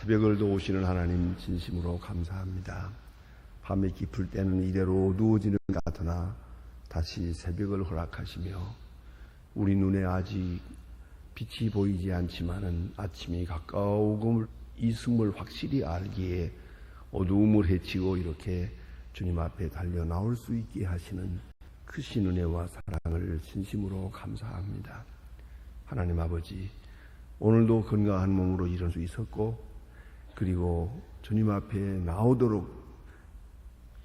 새벽을 도우시는 하나님 진심으로 감사합니다. 밤에 깊을 때는 이대로 누워지는 것 같으나 다시 새벽을 허락하시며 우리 눈에 아직 빛이 보이지 않지만은 아침이 가까우고 있음을 확실히 알기에 어두움을 헤치고 이렇게 주님 앞에 달려 나올 수 있게 하시는 크신 은혜와 사랑을 진심으로 감사합니다. 하나님 아버지, 오늘도 건강한 몸으로 일어날 수 있었고 그리고 주님 앞에 나오도록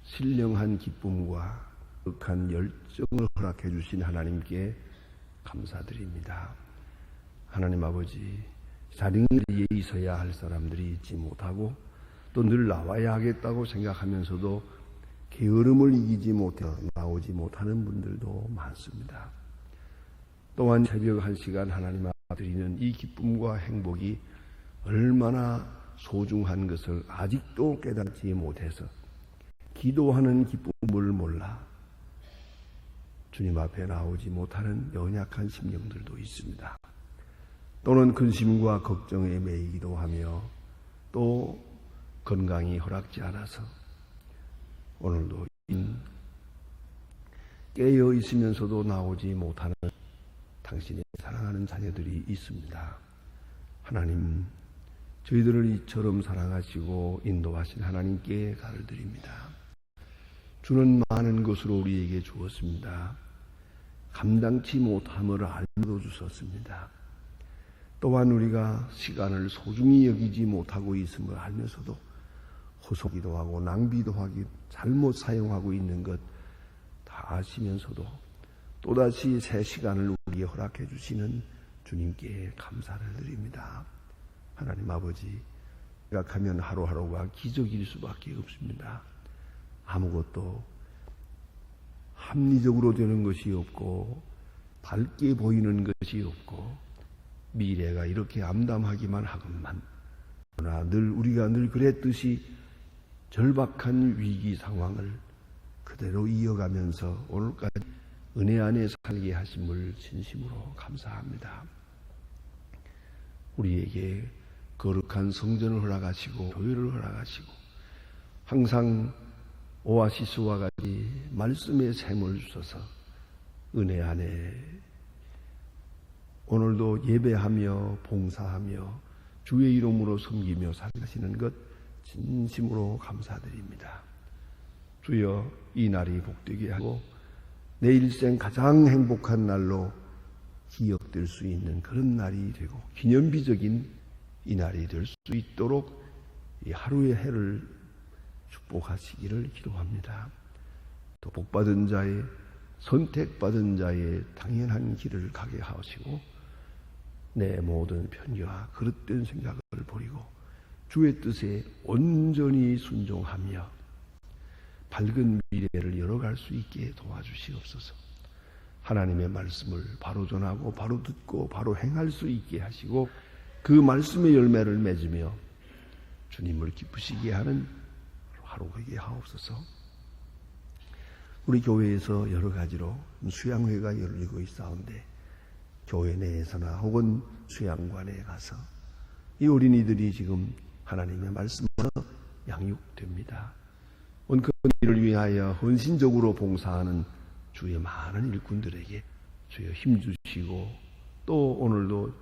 신령한 기쁨과 극한 열정을 허락해 주신 하나님께 감사드립니다. 하나님 아버지, 자리에 있어야 할 사람들이 있지 못하고 또 늘 나와야 하겠다고 생각하면서도 게으름을 이기지 못해 나오지 못하는 분들도 많습니다. 또한 새벽 1시간 하나님 앞에 드리는 이 기쁨과 행복이 얼마나 소중한 것을 아직도 깨닫지 못해서 기도하는 기쁨을 몰라 주님 앞에 나오지 못하는 연약한 심령들도 있습니다. 또는 근심과 걱정에 매이기도 하며 또 건강이 허락지 않아서 오늘도 깨어 있으면서도 나오지 못하는 당신의 사랑하는 자녀들이 있습니다. 하나님, 저희들을 이처럼 사랑하시고 인도하신 하나님께 감사를 드립니다. 주는 많은 것으로 우리에게 주었습니다. 감당치 못함을 알고 주셨습니다. 또한 우리가 시간을 소중히 여기지 못하고 있음을 알면서도 허속기도 하고 낭비도 하기 잘못 사용하고 있는 것 다 아시면서도 또다시 새 시간을 우리에게 허락해 주시는 주님께 감사를 드립니다. 하나님 아버지, 생각하면 하루하루가 기적일 수밖에 없습니다. 아무것도 합리적으로 되는 것이 없고 밝게 보이는 것이 없고 미래가 이렇게 암담하기만 하건만 그러나 늘 우리가 늘 그랬듯이 절박한 위기 상황을 그대로 이어가면서 오늘까지 은혜 안에 살게 하심을 진심으로 감사합니다. 우리에게 거룩한 성전을 허락하시고 교회를 허락하시고 항상 오아시스와 같이 말씀의 샘을 주셔서 은혜 안에 오늘도 예배하며 봉사하며 주의 이름으로 섬기며 살아가시는 것 진심으로 감사드립니다. 주여, 이 날이 복되게 하고 내 일생 가장 행복한 날로 기억될 수 있는 그런 날이 되고 기념비적인 이 날이 될 수 있도록 이 하루의 해를 축복하시기를 기도합니다. 또 복받은 자의 선택받은 자의 당연한 길을 가게 하시고 내 모든 편견과 그릇된 생각을 버리고 주의 뜻에 온전히 순종하며 밝은 미래를 열어갈 수 있게 도와주시옵소서. 하나님의 말씀을 바로 전하고 바로 듣고 바로 행할 수 있게 하시고 그 말씀의 열매를 맺으며 주님을 기쁘시게 하는 하루 되게 하옵소서. 우리 교회에서 여러 가지로 수양회가 열리고 있사온데 교회 내에서나 혹은 수양관에 가서 이 어린이들이 지금 하나님의 말씀으로 양육됩니다. 그 일을 위하여 헌신적으로 봉사하는 주의 많은 일꾼들에게 주여 힘주시고 또 오늘도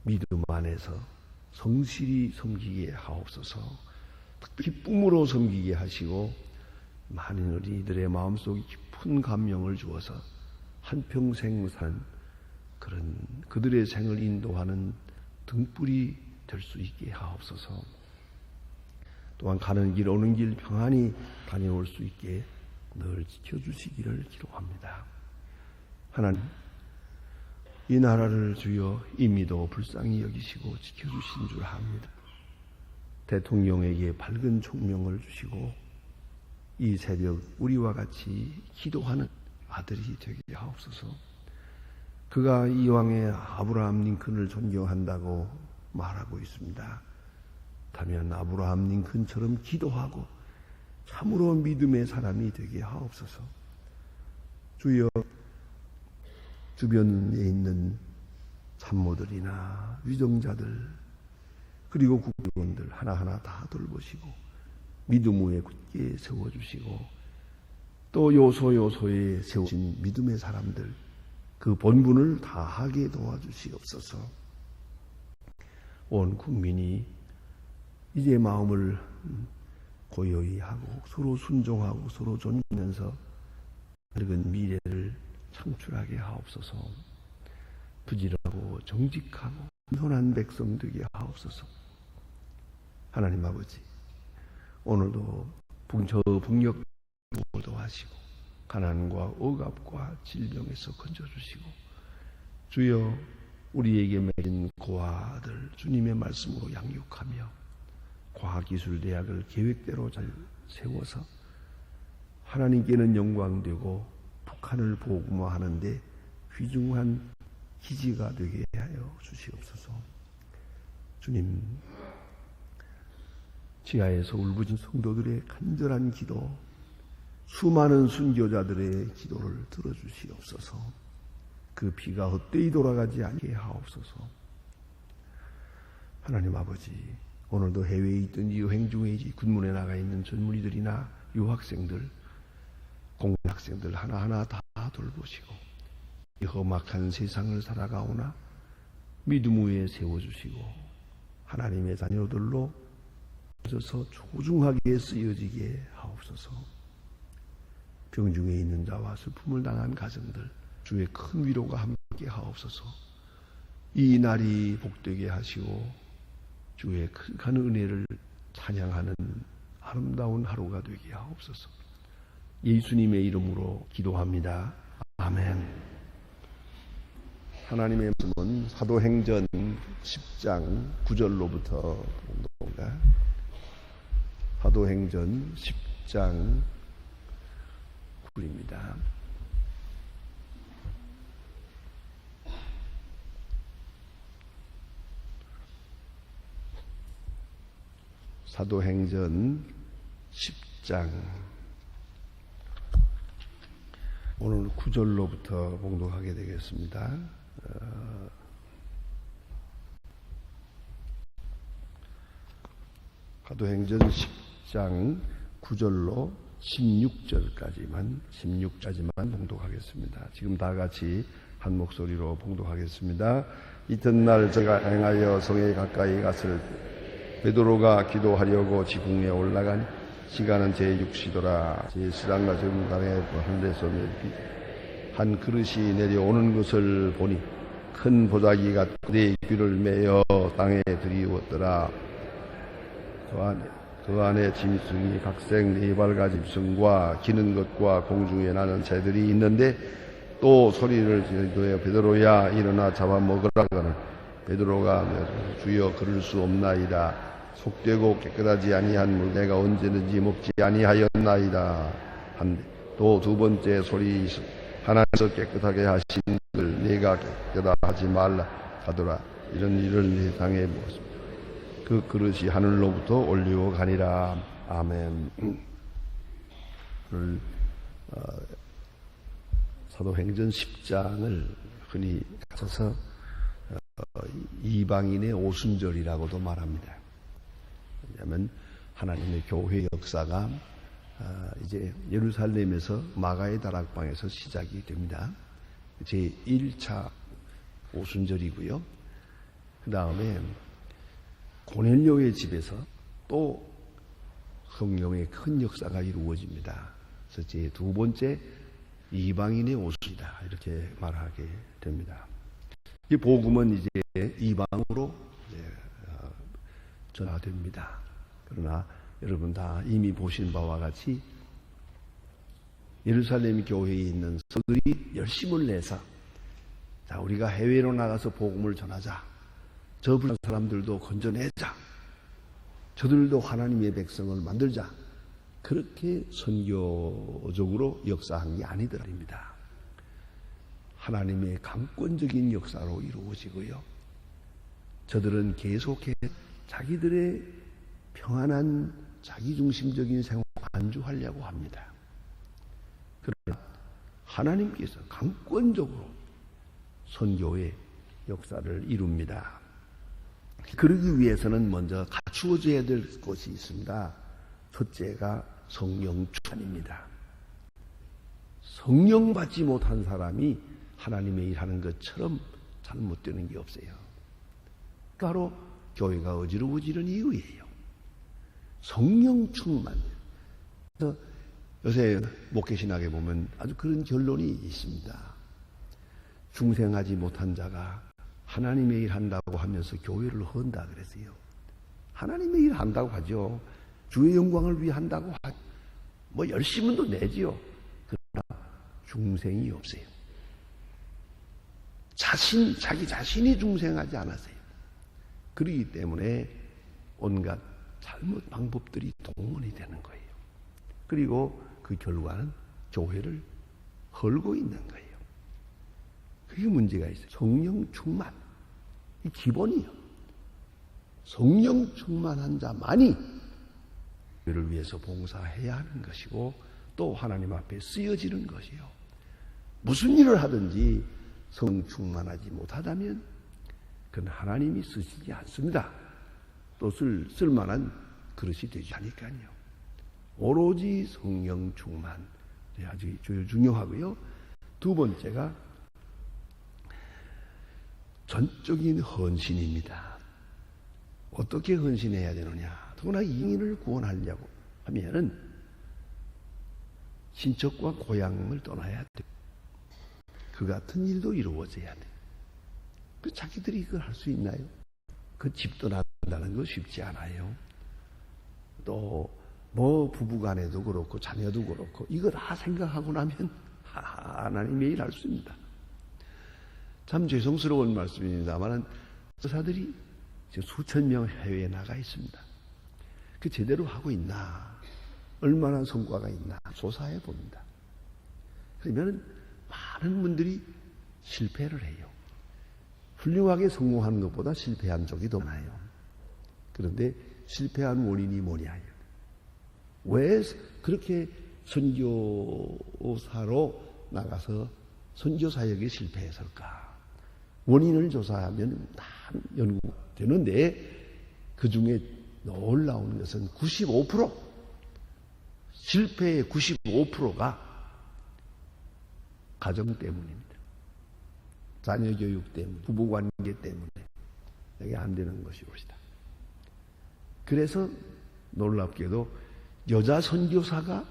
믿음 안에서 성실히 섬기게 하옵소서. 기쁨으로 섬기게 하시고 많은 어린이들의 마음속에 깊은 감명을 주어서 한평생 산 그런 그들의 생을 인도하는 등불이 될 수 있게 하옵소서. 또한 가는 길 오는 길 평안히 다녀올 수 있게 늘 지켜주시기를 기도합니다. 하나님, 이 나라를 주여 임의도 불쌍히 여기시고 지켜주신 줄 압니다. 대통령에게 밝은 총명을 주시고 이 새벽 우리와 같이 기도하는 아들이 되게 하옵소서. 그가 이왕의 아브라함 링컨을 존경한다고 말하고 있습니다. 다면 아브라함 링컨처럼 기도하고 참으로 믿음의 사람이 되게 하옵소서. 주여, 주변에 있는 참모들이나 위정자들 그리고 국회의원들 하나하나 다 돌보시고 믿음 위에 굳게 세워주시고 또 요소요소에 세우신 믿음의 사람들 그 본분을 다하게 도와주시옵소서. 온 국민이 이제 마음을 고요히 하고 서로 순종하고 서로 존중하면서 밝은 미래를 창출하게 하옵소서. 부지런하고 정직하고 선한 백성 되게 하옵소서. 하나님 아버지, 오늘도 북녘 도와시고 가난과 억압과 질병에서 건져주시고 주여 우리에게 맺은 고아들 주님의 말씀으로 양육하며 과학기술대학을 계획대로 잘 세워서 하나님께는 영광되고 북한을 복음화하는데 귀중한 기지가 되게 하여 주시옵소서. 주님, 지하에서 울부짖는 성도들의 간절한 기도, 수많은 순교자들의 기도를 들어주시옵소서. 그 피가 헛되이 돌아가지 않게 하옵소서. 하나님 아버지, 오늘도 해외에 있든지 여행 중에 군문에 나가 있는 젊은이들이나 유학생들, 공학생들 하나하나 다 돌보시고 이 험악한 세상을 살아가오나 믿음 위에 세워주시고 하나님의 자녀들로 서 소중하게 쓰여지게 하옵소서. 병중에 있는 자와 슬픔을 당한 가정들 주의 큰 위로가 함께 하옵소서. 이 날이 복되게 하시고 주의 큰 은혜를 찬양하는 아름다운 하루가 되게 하옵소서. 예수님의 이름으로 기도합니다. 아멘. 하나님의 말씀은 사도행전 10장 9절로부터 본다. 사도행전 10장 9절입니다. 사도행전 10장 오늘 9절로부터 봉독하게 되겠습니다. 사도행전 10장 9절로 16절까지만 봉독하겠습니다. 지금 다 같이 한 목소리로 봉독하겠습니다. 이튿날 제가 행하여 성에 가까이 갔을 때 베드로가 기도하려고 지붕에 올라가니 시간은 제6시더라. 제10장과 정당에 한 데서 한 그릇이 내려오는 것을 보니 큰 보자기가 내 귀를 메어 땅에 들이웠더라. 그 안에 짐승이 각색 4발과 짐승과 기는 것과 공중에 나는 새들이 있는데 또 소리를 지르되 베드로야 일어나 잡아먹으라. 베드로가 주여 그럴 수 없나이다. 속되고 깨끗하지 아니한 물 내가 언제든지 먹지 아니하였나이다. 또 두 번째 소리 하나님께서 깨끗하게 하신 걸 내가 깨끗하다 하지 말라 하더라. 이런 일을 세상에 무엇입니까? 그 그릇이 하늘로부터 올리고 가니라. 아멘. 오늘 사도행전 10장을 흔히 가져서 이방인의 오순절이라고도 말합니다. 왜냐하면 하나님의 교회 역사가 이제 예루살렘에서 마가의 다락방에서 시작이 됩니다. 제1차 오순절이고요. 그 다음에 고넬료의 집에서 또 성령의 큰 역사가 이루어집니다. 그래서 제 두 번째 이방인의 오순이다 이렇게 말하게 됩니다. 이 복음은 이제 이방으로 전화됩니다. 그러나 여러분 다 이미 보신 바와 같이 예루살렘 교회에 있는 성도들이 열심을 내서 자 우리가 해외로 나가서 복음을 전하자. 저 불쌍한 사람들도 건져내자. 저들도 하나님의 백성을 만들자. 그렇게 선교적으로 역사한 게 아니더랍니다. 하나님의 강권적인 역사로 이루어지고요. 저들은 계속해 자기들의 평안한 자기중심적인 생활을 안주하려고 합니다. 그러나 하나님께서 강권적으로 선교의 역사를 이룹니다. 그러기 위해서는 먼저 갖추어져야 될 것이 있습니다. 첫째가 성령 충만입니다. 성령 받지 못한 사람이 하나님의 일하는 것처럼 잘못되는 게 없어요. 바로 교회가 어지러워지는 이유예요. 성령 충만. 그래서 요새 목회신학에 보면 아주 그런 결론이 있습니다. 중생하지 못한 자가 하나님의 일 한다고 하면서 교회를 헌다 그랬어요. 하나님의 일 한다고 하죠. 주의 영광을 위해 한다고 하죠. 뭐 열심히도 내지요. 그러나 중생이 없어요. 자기 자신이 중생하지 않았어요. 그렇기 때문에 온갖 잘못 방법들이 동원이 되는 거예요. 그리고 그 결과는 교회를 헐고 있는 거예요. 그게 문제가 있어요. 성령 충만. 이 기본이요. 성령 충만한 자만이 교회를 위해서 봉사해야 하는 것이고 또 하나님 앞에 쓰여지는 것이요. 무슨 일을 하든지 성령 충만하지 못하다면 그건 하나님이 쓰시지 않습니다. 또 쓸만한 그릇이 되지 않으니까요. 오로지 성령 충만. 아주 중요하고요. 두 번째가 전적인 헌신입니다. 어떻게 헌신해야 되느냐? 더구나 이인을 구원하려고 하면은 친척과 고향을 떠나야 돼. 그 같은 일도 이루어져야 돼. 그 자기들이 그걸 할 수 있나요? 그 집 떠난다는 거 쉽지 않아요. 또 뭐 부부간에도 그렇고 자녀도 그렇고 이거 다 생각하고 나면 하나님의 일 할 수 있습니다. 참 죄송스러운 말씀입니다만 의사들이 수천 명 해외에 나가 있습니다. 그 제대로 하고 있나? 얼마나 성과가 있나? 조사해 봅니다. 그러면 많은 분들이 실패를 해요. 훌륭하게 성공하는 것보다 실패한 적이 더 많아요. 그런데 실패한 원인이 뭐냐? 왜 그렇게 선교사로 나가서 선교 사역에 실패했을까? 원인을 조사하면 다 연구되는데 그 중에 놀라운 것은 95% 실패의 95%가 가정 때문입니다. 자녀 교육 때문에, 부부관계 때문에 이게 안 되는 것이옵시다. 그래서 놀랍게도 여자 선교사가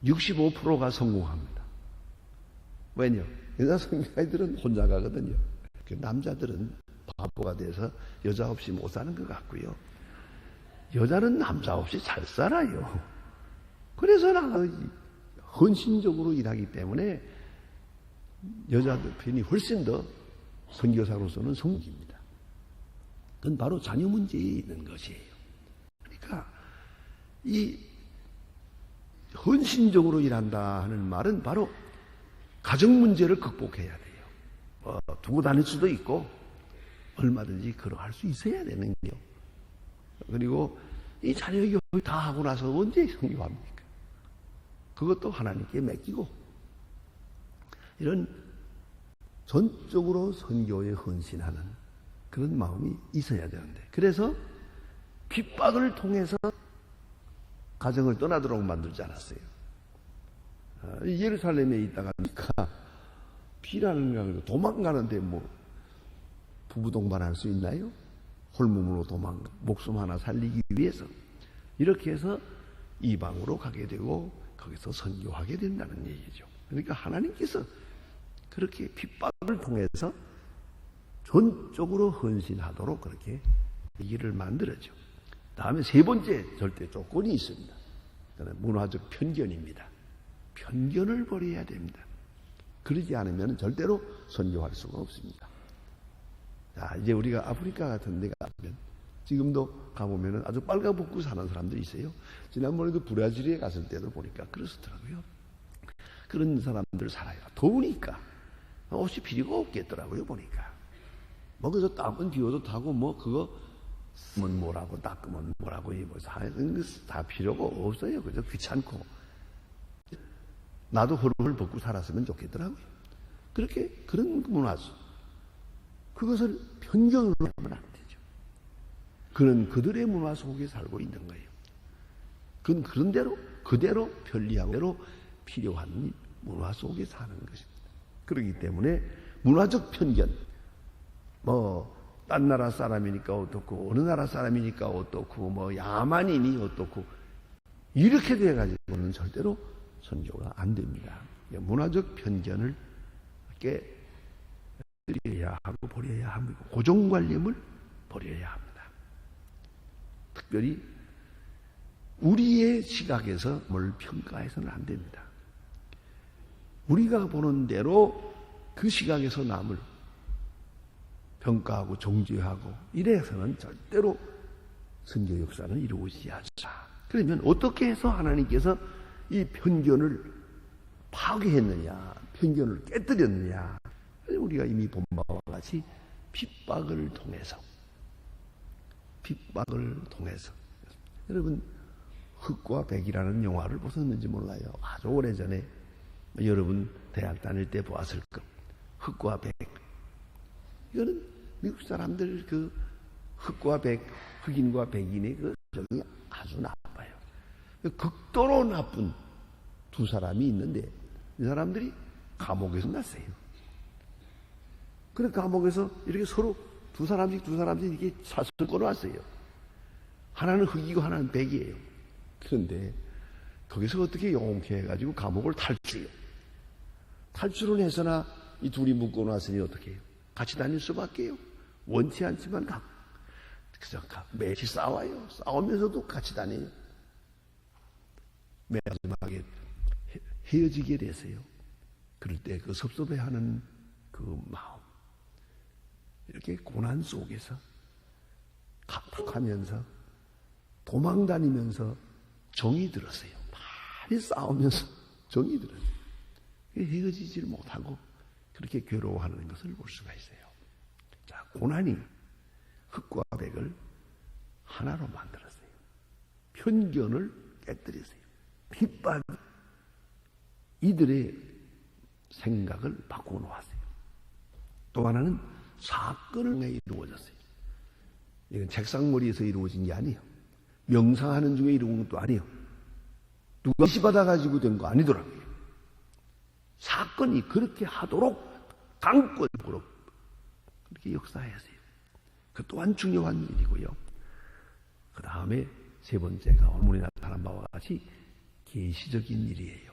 65%가 성공합니다. 왜냐? 여자 선교사들은 혼자 가거든요. 남자들은 바보가 돼서 여자 없이 못 사는 것 같고요. 여자는 남자 없이 잘 살아요. 그래서 헌신적으로 일하기 때문에 여자들 편이 훨씬 더 선교사로서는 성공입니다. 그건 바로 자녀 문제에 있는 것이에요. 그러니까 이 헌신적으로 일한다 하는 말은 바로 가정 문제를 극복해야 돼요. 두고 다닐 수도 있고 얼마든지 그러할 수 있어야 되는 거요. 그리고 이 자녀 교육 다 하고 나서 언제 성교합니까? 그것도 하나님께 맡기고 이런 전적으로 선교에 헌신하는 그런 마음이 있어야 되는데 그래서 핍박을 통해서 가정을 떠나도록 만들지 않았어요. 예루살렘에 있다가 피라는 도망가는데 뭐 부부 동반할 수 있나요? 홀몸으로 목숨 하나 살리기 위해서 이렇게 해서 이방으로 가게 되고 거기서 선교하게 된다는 얘기죠. 그러니까 하나님께서 그렇게 핍박을 통해서 전적으로 헌신하도록 그렇게 일을 만들어죠. 다음에 세 번째 절대 조건이 있습니다. 문화적 편견입니다. 편견을 버려야 됩니다. 그러지 않으면 절대로 선교할 수가 없습니다. 자, 이제 우리가 아프리카 같은 데 가면 지금도 가보면 아주 빨가벗고 사는 사람들이 있어요. 지난번에도 브라질에 갔을 때도 보니까 그렇더라고요. 그런 사람들 살아요. 더우니까 옷이 필요가 없겠더라고요. 보니까 뭐 그래서 땀은 비워도 타고 뭐 그거 쓰면 뭐라고 닦으면 뭐라고 입어서 하는 다 필요가 없어요. 그죠? 귀찮고 나도 헐헐 벗고 살았으면 좋겠더라고요. 그렇게 그런 문화 그것을 편견으로 하면 안 되죠. 그는 그들의 문화 속에 살고 있는 거예요. 그건 그대로 편리하고 그대로 필요한 문화 속에 사는 것입니다. 그렇기 때문에 문화적 편견, 딴 나라 사람이니까 어떻고, 어느 나라 사람이니까 어떻고, 야만이니 어떻고, 이렇게 돼가지고는 절대로 선교가 안 됩니다. 문화적 편견을 깨뜨려야 하고 버려야 합니다. 고정관념을 버려야 합니다. 특별히 우리의 시각에서 뭘 평가해서는 안 됩니다. 우리가 보는 대로 그 시각에서 남을 평가하고 정죄하고 이래서는 절대로 선교 역사는 이루어지지 않습니다. 그러면 어떻게 해서 하나님께서 이 편견을 파괴했느냐, 편견을 깨뜨렸느냐? 우리가 이미 본 바와 같이 핍박을 통해서 여러분 흑과 백이라는 영화를 보셨는지 몰라요. 아주 오래전에 여러분 대학 다닐 때 보았을 것. 흑과 백. 이거는 미국 사람들 그 흑과 백, 흑인과 백인의 그 정이 아주 나빠요. 극도로 나쁜 두 사람이 있는데 이 사람들이 감옥에서 났어요. 그래 감옥에서 이렇게 서로 두 사람씩 이렇게 사슬 끊어왔어요. 하나는 흑이고 하나는 백이에요. 그런데 거기서 어떻게 용케 해가지고 감옥을 탈출을 해서나 이 둘이 묶어놨으니 어떻게 해요? 같이 다닐 수밖에요. 원치 않지만 그저 매일 싸워요. 싸우면서도 같이 다녀요. 맨 마지막에 헤어지게 됐어요. 그럴 때 그 섭섭해하는 그 마음, 이렇게 고난 속에서 각박하면서 도망다니면서 정이 들었어요. 많이 싸우면서 정이 들었어요. 헤어지지를 못하고 그렇게 괴로워하는 것을 볼 수가 있어요. 자, 고난이 흑과 백을 하나로 만들었어요. 편견을 깨뜨렸어요. 핍박이 이들의 생각을 바꾸어 놓았어요. 또 하나는 사건을 이루어졌어요. 이건 책상머리에서 이루어진 게 아니에요. 명상하는 중에 이루어진 것도 아니에요. 누가 지시받아가지고 된 거 아니더라고요. 사건이 그렇게 하도록 강권으로 그렇게 역사했어요. 그 또한 중요한 일이고요. 그 다음에 세 번째가 오늘 나타난 바와 같이 계시적인 일이에요.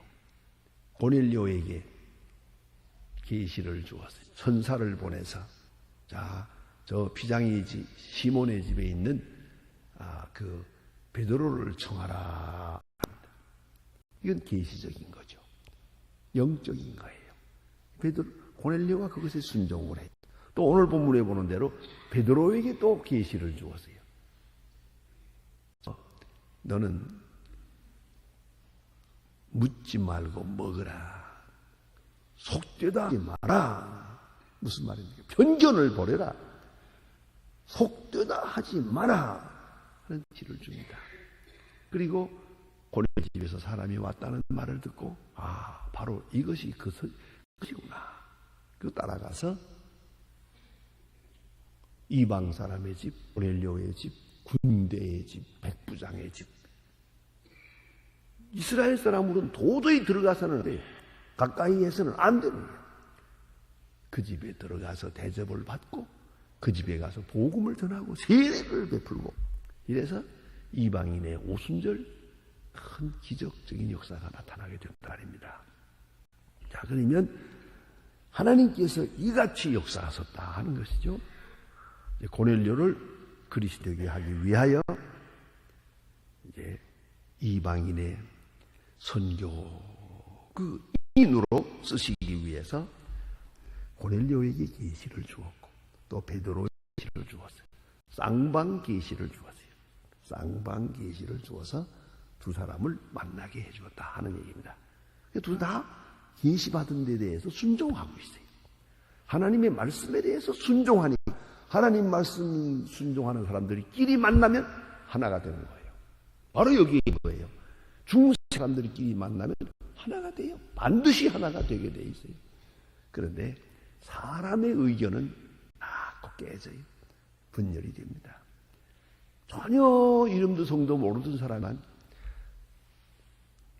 고넬료에게 계시를 주었어요. 천사를 보내서 저 피장이 시몬의 집에 있는 그 베드로를 청하라. 이건 계시적인 거죠. 영적인 거예요. 고넬료가 그것에 순종을 해요. 또 오늘 본문에 보는 대로 베드로에게 또 계시를 주었어요. 너는 묻지 말고 먹으라. 속되다 하지 마라. 무슨 말입니까? 편견을 버려라. 속되다 하지 마라. 하는 지를 줍니다. 그리고 고넬료 집에서 사람이 왔다는 말을 듣고 바로 이것이 그것이구나. 그 따라가서 이방 사람의 집, 고넬료의 집, 군대의 집, 백부장의 집, 이스라엘 사람으로는 도저히 들어가서는 가까이 해서는 안 되는 거예요. 그 집에 들어가서 대접을 받고 그 집에 가서 복음을 전하고 세례를 베풀고 이래서 이방인의 오순절 큰 기적적인 역사가 나타나게 된다 말입니다. 자, 그러면 하나님께서 이같이 역사하셨다 하는 것이죠. 고넬료를 그리스도에게 하기 위하여 이제 이방인의 선교 그 인으로 쓰시기 위해서 고넬료에게 계시를 주었고 또 베드로에게 계시를 주었어요. 쌍방 계시를 주었어요. 쌍방 계시를 주어서 두 사람을 만나게 해주었다 하는 얘기입니다. 둘 다 계시받은 데 대해서 순종하고 있어요. 하나님의 말씀에 대해서 순종하니 하나님 말씀 순종하는 사람들끼리 만나면 하나가 되는 거예요. 바로 여기에 거예요. 중세 사람들끼리 만나면 하나가 돼요. 반드시 하나가 되게 돼 있어요. 그런데 사람의 의견은 자꾸 깨져요. 분열이 됩니다. 전혀 이름도 성도 모르던 사람만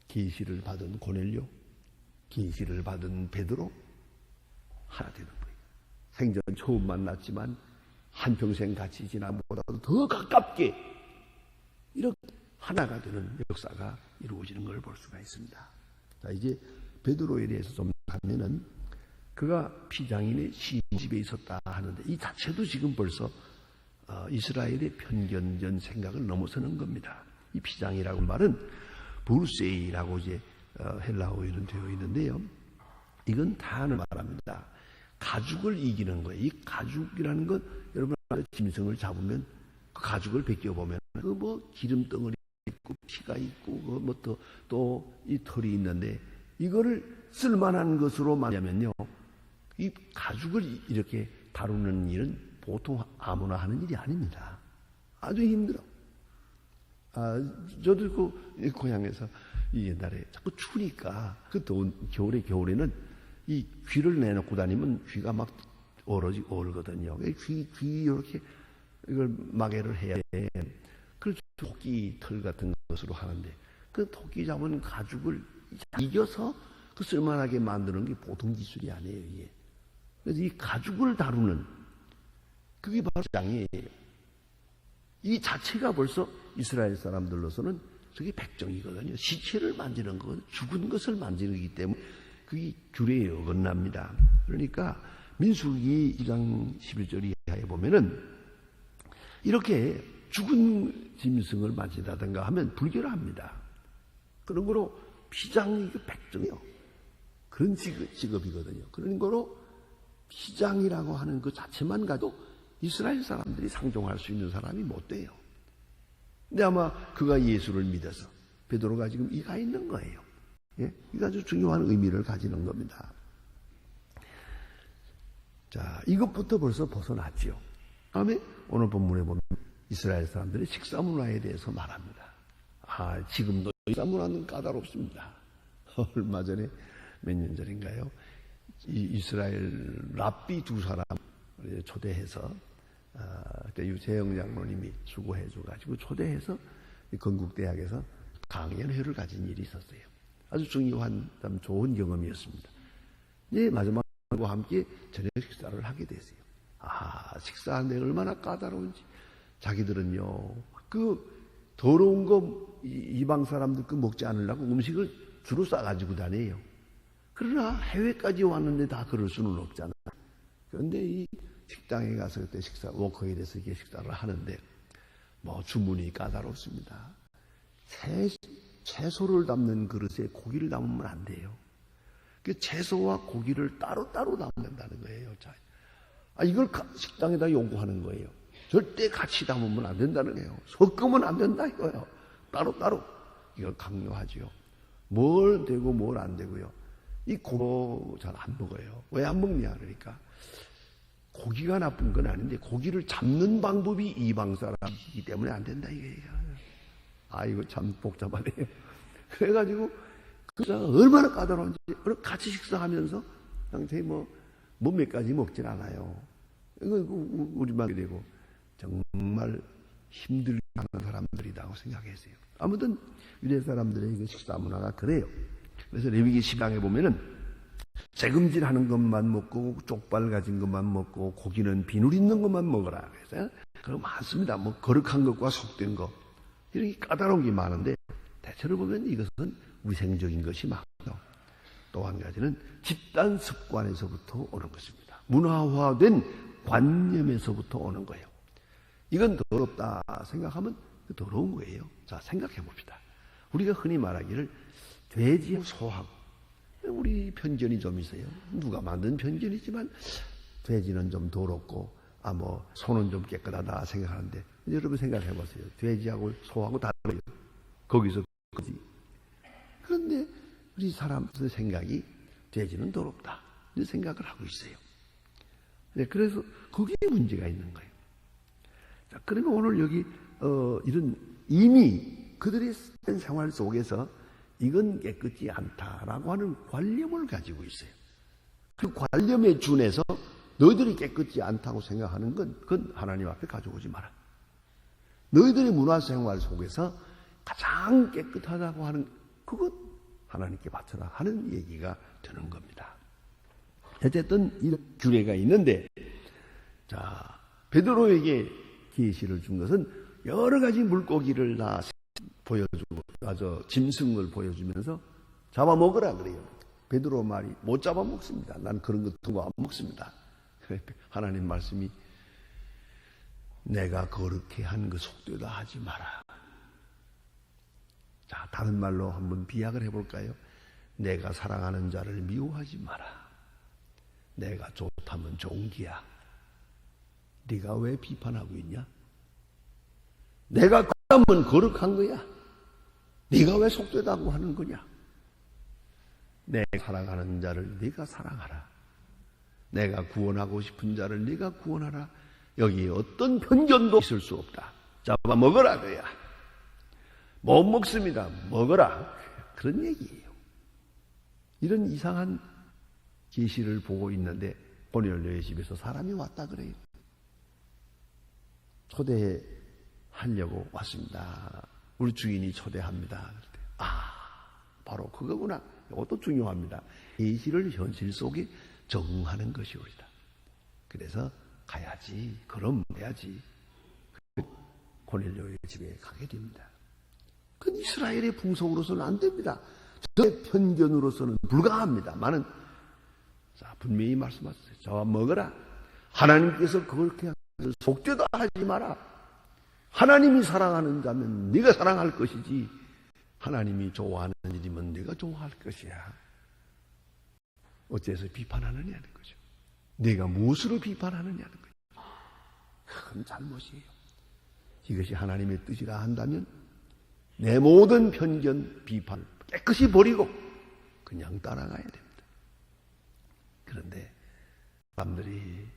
계시를 받은 고넬료, 계시를 받은 베드로 하나 되는 거예요. 생전 처음 만났지만 한평생 같이 지난 보다도 더 가깝게 이렇게 하나가 되는 역사가 이루어지는 걸 볼 수가 있습니다. 자, 이제 베드로에 대해서 좀 하면은 그가 피장인의 시집에 있었다 하는데 이 자체도 지금 벌써 이스라엘의 편견전 생각을 넘어서는 겁니다. 이 피장이라고 말은 부르세이라고 이제 헬라어에는 되어 있는데요. 이건 탄을 말합니다. 가죽을 이기는 거예요. 이 가죽이라는 건 여러분 짐승을 잡으면 그 가죽을 벗겨보면 그 뭐 기름덩어리 있고 피가 있고 뭐 또 이 털이 있는데 이거를 쓸만한 것으로 말하면요. 이 가죽을 이렇게 다루는 일은 보통 아무나 하는 일이 아닙니다. 아주 힘들어. 저도 그 고향에서 옛날에 자꾸 추우니까 그 더운 겨울에는 이 귀를 내놓고 다니면 귀가 막 얼거든요. 귀 이렇게 이걸 마개를 해야 돼. 그래서 토끼 털 같은 것으로 하는데 그 토끼 잡은 가죽을 이겨서 그 쓸만하게 만드는 게 보통 기술이 아니에요. 이게. 그래서 이 가죽을 다루는 그게 바로 장이에요. 이 자체가 벌써 이스라엘 사람들로서는 저게 백정이거든요. 시체를 만지는 것, 죽은 것을 만지기 때문에 그게 규례에 어긋납니다. 그러니까 민수기 2장 11절 이하에 보면은 이렇게 죽은 짐승을 만지다든가 하면 불결을 합니다. 그런 거로 피장이 백정이요. 그런 직업이거든요. 그런 거로 피장이라고 하는 그 자체만 가도 이스라엘 사람들이 상종할 수 있는 사람이 못 돼요. 근데 아마 그가 예수를 믿어서 베드로가 지금 이가 있는 거예요. 예? 이게 아주 중요한 의미를 가지는 겁니다. 자, 이것부터 벌써 벗어났지요. 다음에 오늘 본문에 보면 이스라엘 사람들의 식사 문화에 대해서 말합니다. 지금도 식사 문화는 까다롭습니다. 얼마 전에 몇 년 전인가요? 이스라엘 랍비 두 사람 초대해서 그때 유재영 장로님이 수고해줘가지고 초대해서 건국대학에서 강연회를 가진 일이 있었어요. 아주 중요한 참 좋은 경험이었습니다. 이제 마지막과 함께 저녁 식사를 하게 됐어요. 식사하는데 얼마나 까다로운지. 자기들은요, 그 더러운 거 이방 사람들 그 먹지 않으려고 음식을 주로 싸가지고 다녀요. 그러나 해외까지 왔는데 다 그럴 수는 없잖아. 그런데 이 식당에 가서 그때 워커힐에서 이렇게 식사를 하는데 뭐 주문이 까다롭습니다. 채소를 담는 그릇에 고기를 담으면 안 돼요. 그 채소와 고기를 따로따로 담는다는 거예요. 이걸 식당에다 요구하는 거예요. 절대 같이 담으면 안 된다는 거예요. 섞으면 안 된다 이거예요. 따로따로. 이걸 강요하지요. 뭘 되고 뭘 안 되고요. 이 고기 잘 안 먹어요. 왜 안 먹냐 그러니까 고기가 나쁜 건 아닌데 고기를 잡는 방법이 이방 사람이기 때문에 안 된다 이거예요. 이거 참 복잡하네요. 그래가지고 그 식사가 얼마나 까다로운지 같이 식사하면서 당연히 뭐 몇 가지 먹진 않아요. 이거 우리만 되고 정말 힘들게 하는 사람들이라고 생각했어요. 아무튼 유대 사람들의 그 식사 문화가 그래요. 그래서 레위기 10장에 보면은 재금질하는 것만 먹고 쪽발 가진 것만 먹고 고기는 비늘 있는 것만 먹어라. 그래서 그거 많습니다. 뭐 거룩한 것과 속된 것 이렇게 까다로운 게 많은데 대체로 보면 이것은 위생적인 것이 많고 또 한 가지는 집단 습관에서부터 오는 것입니다. 문화화된 관념에서부터 오는 거예요. 이건 더럽다 생각하면 더러운 거예요. 자, 생각해 봅시다. 우리가 흔히 말하기를 돼지 소하고 우리 편견이 좀 있어요. 누가 만든 편견이지만 돼지는 좀 더럽고 소는 좀 깨끗하다 생각하는데 여러분 생각해 보세요. 돼지하고 소하고 다르요. 거기서 그지. 그런데 우리 사람들의 생각이 돼지는 더럽다 이런 생각을 하고 있어요. 네, 그래서 거기에 문제가 있는 거예요. 자, 그러면 오늘 여기 이런 이미 그들의 생활 속에서 이건 깨끗지 않다라고 하는 관념을 가지고 있어요. 그 관념에 준해서 너희들이 깨끗지 않다고 생각하는 건 그건 하나님 앞에 가져오지 마라. 너희들의 문화생활 속에서 가장 깨끗하다고 하는 그것 하나님께 바쳐라 하는 얘기가 되는 겁니다. 어쨌든 이런 규례가 있는데, 자, 베드로에게 계시를 준 것은 여러 가지 물고기를 다 보여주고, 짐승을 보여주면서 잡아먹으라 그래요. 베드로 말이 못 잡아먹습니다. 난 그런 거 안 먹습니다. 하나님 말씀이 내가 거룩해 한 그 속되다 하지 마라. 자, 다른 말로 한번 비약을 해볼까요? 내가 사랑하는 자를 미워하지 마라. 내가 좋다면 좋은 기야. 네가 왜 비판하고 있냐? 내가 그러면 거룩한 거야. 네가 왜 속되다고 하는 거냐? 내가 사랑하는 자를 네가 사랑하라. 내가 구원하고 싶은 자를 네가 구원하라. 여기에 어떤 편견도 있을 수 없다. 잡아먹어라 그야. 못 먹습니다. 먹어라. 그런 얘기예요. 이런 이상한 계시를 보고 있는데 고넬료의 집에서 사람이 왔다 그래요. 초대하려고 왔습니다. 우리 주인이 초대합니다. 바로 그거구나. 이것도 중요합니다. 계시를 현실 속에 적응하는 것이 우리다. 그래서 가야지. 그럼 해야지. 고넬료의 집에 가게 됩니다. 그건 이스라엘의 풍속으로서는 안 됩니다. 저의 편견으로서는 불가합니다만은, 자, 분명히 말씀하셨어요. 저와 먹어라. 하나님께서 그렇게 속되다 하지 마라. 하나님이 사랑하는 자면 네가 사랑할 것이지, 하나님이 좋아하는 일이면 네가 좋아할 것이야. 어째서 비판하느냐는 거죠. 네가 무엇으로 비판하느냐는 거죠. 그건 잘못이에요. 이것이 하나님의 뜻이라 한다면 내 모든 편견, 비판 깨끗이 버리고 그냥 따라가야 됩니다. 그런데 사람들이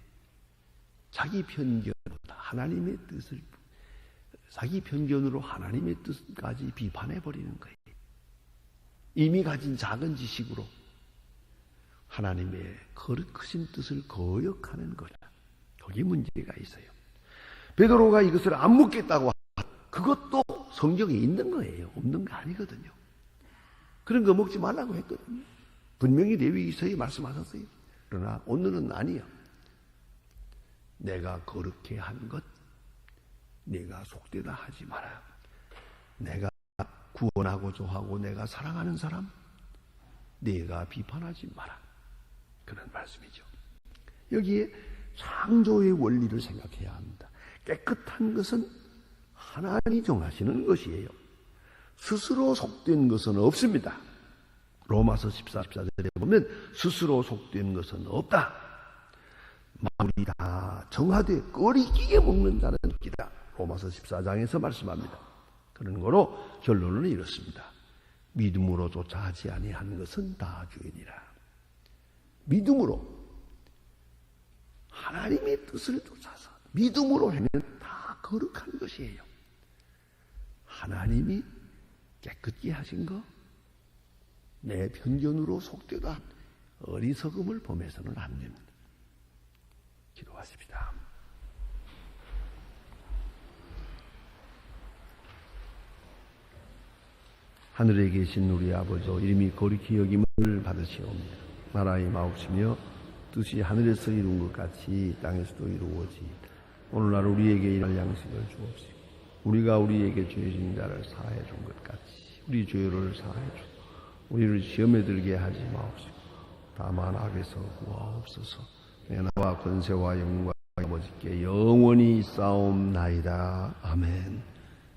자기 편견보다 하나님의 뜻을, 자기 편견으로 하나님의 뜻까지 비판해버리는 거예요. 이미 가진 작은 지식으로 하나님의 크신 뜻을 거역하는 거다. 거기 문제가 있어요. 베드로가 이것을 안 묻겠다고 그것도 성경에 있는 거예요. 없는 거 아니거든요. 그런 거 먹지 말라고 했거든요. 분명히 레위기서에 말씀하셨어요. 그러나 오늘은 아니요. 내가 거룩해 한 것, 내가 속되다 하지 마라. 내가 구원하고자 하고 내가 사랑하는 사람, 내가 비판하지 마라. 그런 말씀이죠. 여기에 창조의 원리를 생각해야 합니다. 깨끗한 것은 하나님이 정하시는 것이에요. 스스로 속된 것은 없습니다. 로마서 14절에 보면 스스로 속된 것은 없다. 마무리 다 정하되 꼴이 끼게 먹는 자는 없기다. 로마서 14장에서 말씀합니다. 그런 거로 결론은 이렇습니다. 믿음으로 조차 하지 아니한 것은 다 죄니라. 믿음으로 하나님의 뜻을 쫓아서 믿음으로 하면 다 거룩한 것이에요. 하나님이 깨끗게 하신 거, 내 편견으로 속되다 어리석음을 범해서는 안 됩니다. 기도하십시다. 하늘에 계신 우리 아버지, 이름이 거룩히 여김을 받으시옵니다. 나라의 마옵시며 뜻이 하늘에서 이룬 것 같이 땅에서도 이루어지이다. 오늘날 우리에게 일할 양식을 주옵시고 우리가 우리에게 죄 지은 자를 사하여 준 것 같이 우리 죄를 사하여 주고 우리를 시험에 들게 하지 마옵시고 다만 악에서 구하옵소서. 나와 권세와 영광 아버지께 영원히 싸움나이다. 아멘.